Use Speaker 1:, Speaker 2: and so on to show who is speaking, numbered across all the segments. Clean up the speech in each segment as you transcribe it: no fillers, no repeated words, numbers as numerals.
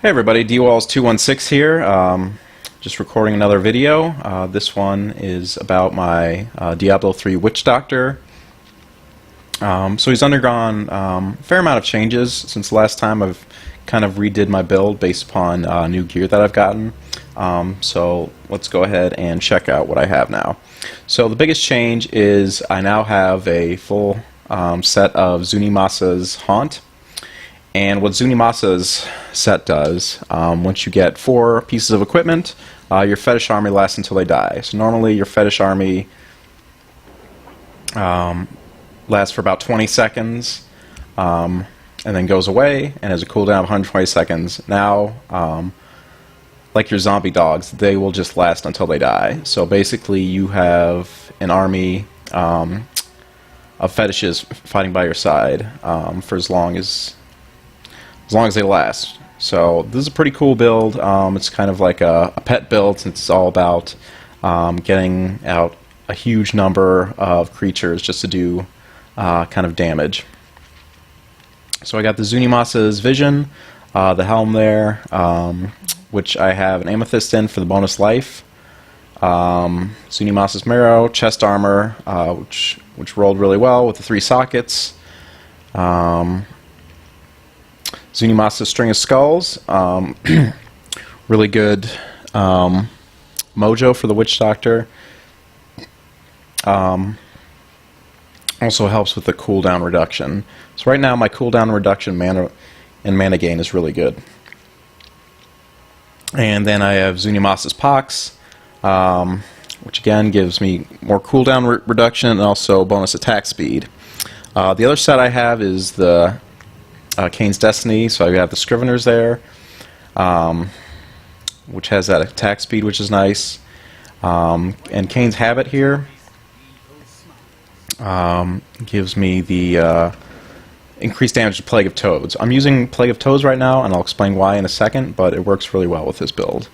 Speaker 1: Hey everybody, DWalls216 here. Just recording another video. This one is about my Diablo 3 Witch Doctor. So he's undergone a fair amount of changes since the last time. I've kind of redid my build based upon new gear that I've gotten. So let's go ahead and check out what I have now. So the biggest change is I now have a full set of Zunimassa's Haunt. And what Zunimassa's set does, once you get 4 pieces of equipment, your fetish army lasts until they die. So normally your fetish army lasts for about 20 seconds and then goes away and has a cooldown of 120 seconds. Now, like your zombie dogs, they will just last until they die. So basically you have an army of fetishes fighting by your side for as long as they last. So this is a pretty cool build. It's kind of like a pet build since it's all about getting out a huge number of creatures just to do kind of damage. So I got the Zunimassa's Vision, the helm there, which I have an amethyst in for the bonus life. Zunimassa's Marrow, chest armor, which rolled really well with the 3 sockets. Zunimassa's String of Skulls, really good mojo for the Witch Doctor. Also helps with the cooldown reduction. So right now my cooldown reduction mana gain is really good. And then I have Zunimassa's Pox, which again gives me more cooldown reduction and also bonus attack speed. The other set I have is the Kane's Destiny, so I have the Scriveners there, which has that attack speed, which is nice. And Kane's Habit here gives me the increased damage to Plague of Toads. I'm using Plague of Toads right now, and I'll explain why in a second, but it works really well with this build.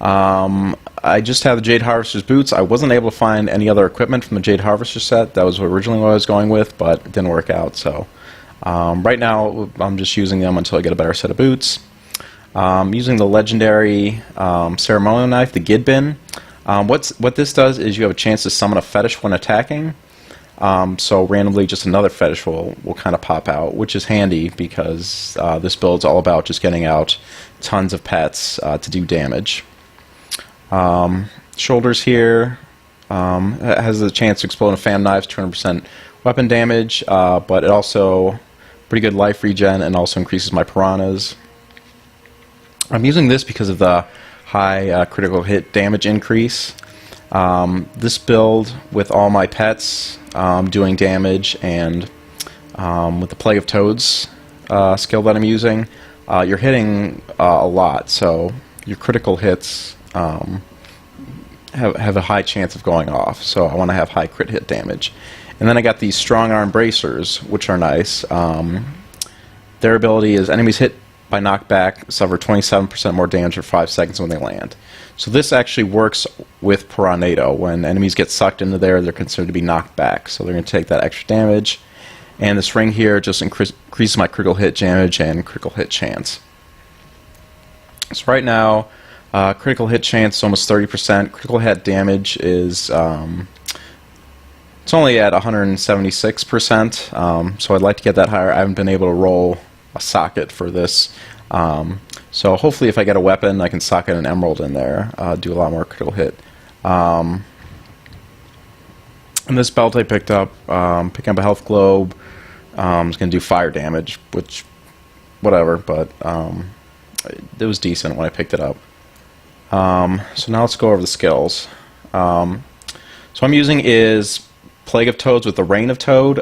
Speaker 1: I just have the Jade Harvester's Boots. I wasn't able to find any other equipment from the Jade Harvester set. That was originally what I was going with, but it didn't work out, so right now I'm just using them until I get a better set of boots. Using the legendary ceremonial knife, the Gidbin. What this does is you have a chance to summon a fetish when attacking. So randomly just another fetish will kind of pop out, which is handy because this build's all about just getting out tons of pets to do damage. Shoulders here has a chance to explode a fan knives, 200% weapon damage, but it also pretty good life regen and also increases my piranhas. I'm using this because of the high critical hit damage increase. This build with all my pets doing damage and with the Plague of Toads skill that I'm using, you're hitting a lot, so your critical hits have a high chance of going off, so I want to have high crit hit damage. And then I got these Strong Arm Bracers, which are nice. Their ability is enemies hit by knockback suffer 27% more damage for 5 seconds when they land. So this actually works with Piranhado. When enemies get sucked into there, they're considered to be knocked back, so they're going to take that extra damage. And this ring here just increases my critical hit damage and critical hit chance. So right now, critical hit chance is almost 30%. Critical hit damage is it's only at 176%, so I'd like to get that higher. I haven't been able to roll a socket for this, so hopefully if I get a weapon I can socket an emerald in there, do a lot more critical hit. And this belt I picked up, picking up a health globe, it's going to do fire damage, which, whatever, but it was decent when I picked it up. So now let's go over the skills. So I'm using is Plague of Toads with the Rain of Toad,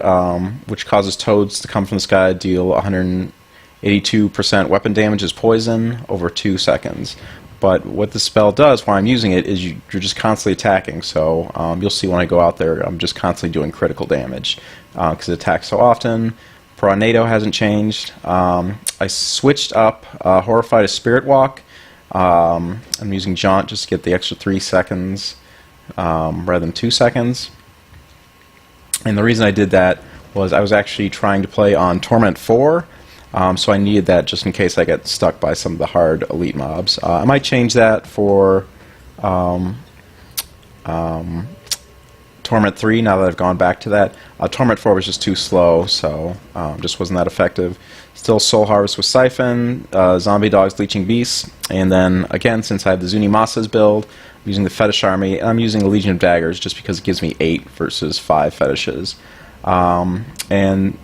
Speaker 1: which causes toads to come from the sky, deal 182% weapon damage as poison over 2 seconds. But what the spell does while I'm using it is you're just constantly attacking, so you'll see when I go out there I'm just constantly doing critical damage because it attacks so often. Piranhado hasn't changed. I switched up Horrified to Spirit Walk. I'm using Jaunt just to get the extra 3 seconds rather than 2 seconds. And the reason I did that was I was actually trying to play on Torment 4, So I needed that just in case I get stuck by some of the hard elite mobs. I might change that for Torment 3 now that I've gone back to that. Torment 4 was just too slow, so just wasn't that effective. Still Soul Harvest with Siphon, Zombie Dogs, Leeching Beasts, and then again, since I have the Zunimassa's build, I'm using the Fetish Army, and I'm using the Legion of Daggers just because it gives me 8 versus 5 fetishes. And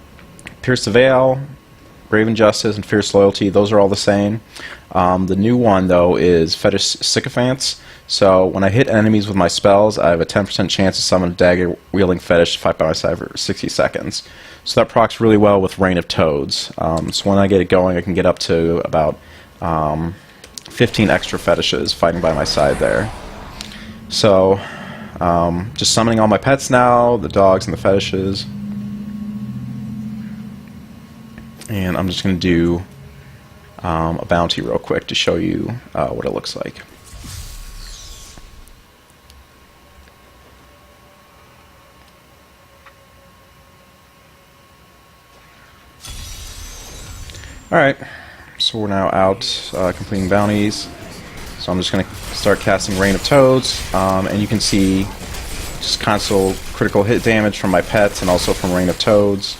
Speaker 1: Pierce the Veil, Brave Injustice, and Fierce Loyalty, those are all the same. The new one, though, is Fetish Sycophants. So when I hit enemies with my spells, I have a 10% chance to summon a dagger-wielding fetish to fight by my side for 60 seconds. So that procs really well with Reign of Toads. So when I get it going, I can get up to about 15 extra fetishes fighting by my side there. So just summoning all my pets now, the dogs and the fetishes. And I'm just going to do a bounty real quick to show you what it looks like. Alright, so we're now out completing bounties. So I'm just going to start casting Reign of Toads, and you can see just constant critical hit damage from my pets and also from Reign of Toads.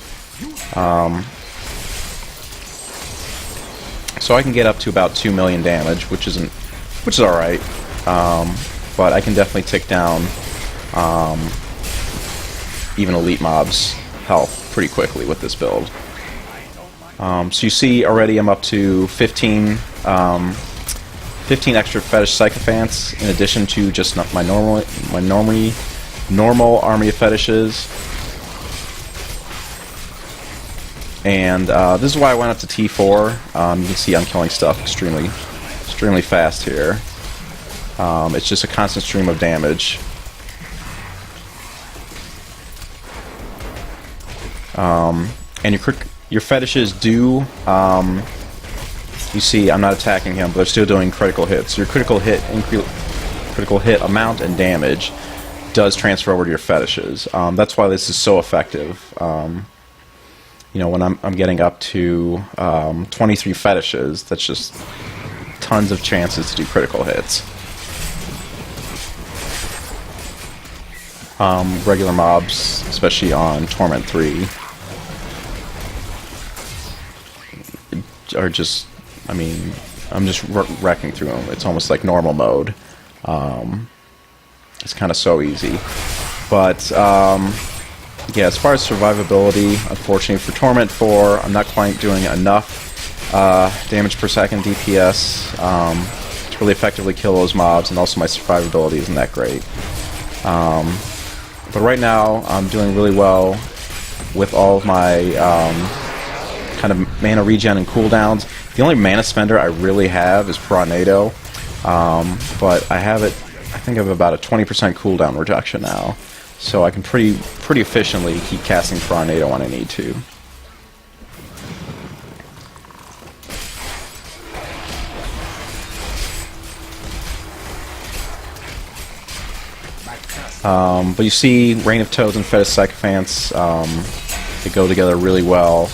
Speaker 1: So I can get up to about 2 million damage, which is alright, but I can definitely take down even elite mobs' health pretty quickly with this build. So you see already I'm up to 15 extra Fetish Sycophants in addition to just my normal army of fetishes. And this is why I went up to T4. You can see I'm killing stuff extremely fast here. It's just a constant stream of damage. And your fetishes do, you see I'm not attacking him, but they're still doing critical hits. Your critical hit amount and damage does transfer over to your fetishes. That's why this is so effective. You know, when I'm getting up to 23 fetishes, that's just tons of chances to do critical hits. Regular mobs, especially on Torment 3, are just, I mean, I'm just wrecking through them. It's almost like normal mode. It's kind of so easy. But, yeah, as far as survivability, unfortunately for Torment 4, I'm not quite doing enough damage per second DPS to really effectively kill those mobs, and also my survivability isn't that great. But right now, I'm doing really well with all of my kind of mana regen and cooldowns. The only mana spender I really have is Piranado, but I have it, I think I have about a 20% cooldown reduction now, so I can pretty efficiently keep casting Piranado when I need to. But you see, Reign of Toads and Fetish Sycophants, they go together really well.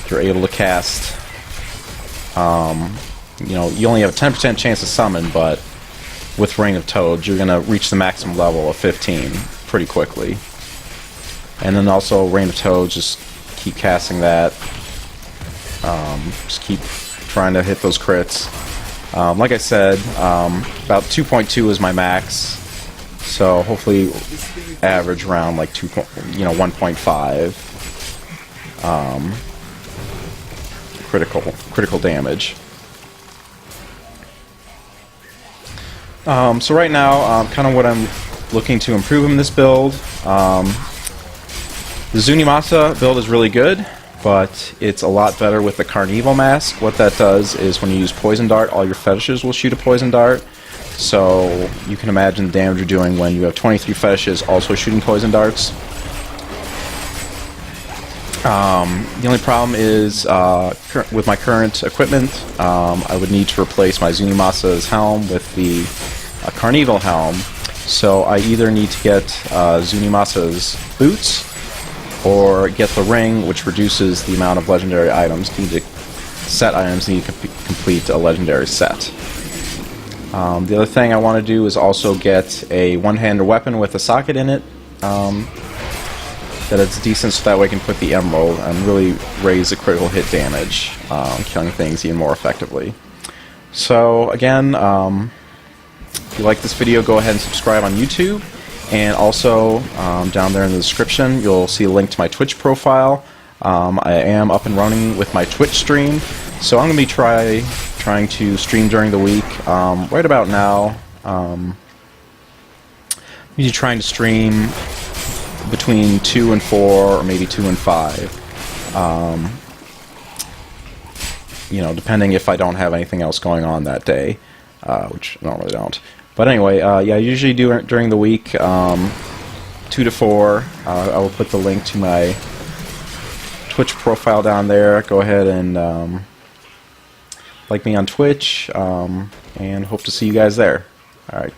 Speaker 1: You're able to cast, you know, you only have a 10% chance to summon, but with Reign of Toads, you're going to reach the maximum level of 15 pretty quickly. And then also Reign of Toads, just keep casting that. Just keep trying to hit those crits. Like I said, about 2.2 is my max. So hopefully average around like 1.5 critical damage. So right now, kind of what I'm looking to improve in this build. The Zunimassa build is really good, but it's a lot better with the Carnival Mask. What that does is when you use Poison Dart, all your fetishes will shoot a Poison Dart. So you can imagine the damage you're doing when you have 23 fetishes also shooting Poison Darts. The only problem is with my current equipment, I would need to replace my Zunimassa's helm with the Carnival helm. So I either need to get Zunimassa's boots or get the ring, which reduces the amount of legendary items needed set items needed to complete a legendary set. The other thing I want to do is also get a one-handed weapon with a socket in it that it's decent, so that way I can put the emerald and really raise the critical hit damage, killing things even more effectively. So again, if you like this video, go ahead and subscribe on YouTube, and also down there in the description you'll see a link to my Twitch profile. I am up and running with my Twitch stream, so I'm going to be trying to stream during the week. Right about now, I'm usually trying to stream between 2 and 4, or maybe 2 and 5. You know, depending if I don't have anything else going on that day, which I normally don't. But anyway, yeah, I usually do it during the week, 2 to 4. I will put the link to my Twitch profile down there. Go ahead and like me on Twitch, and hope to see you guys there. Alright.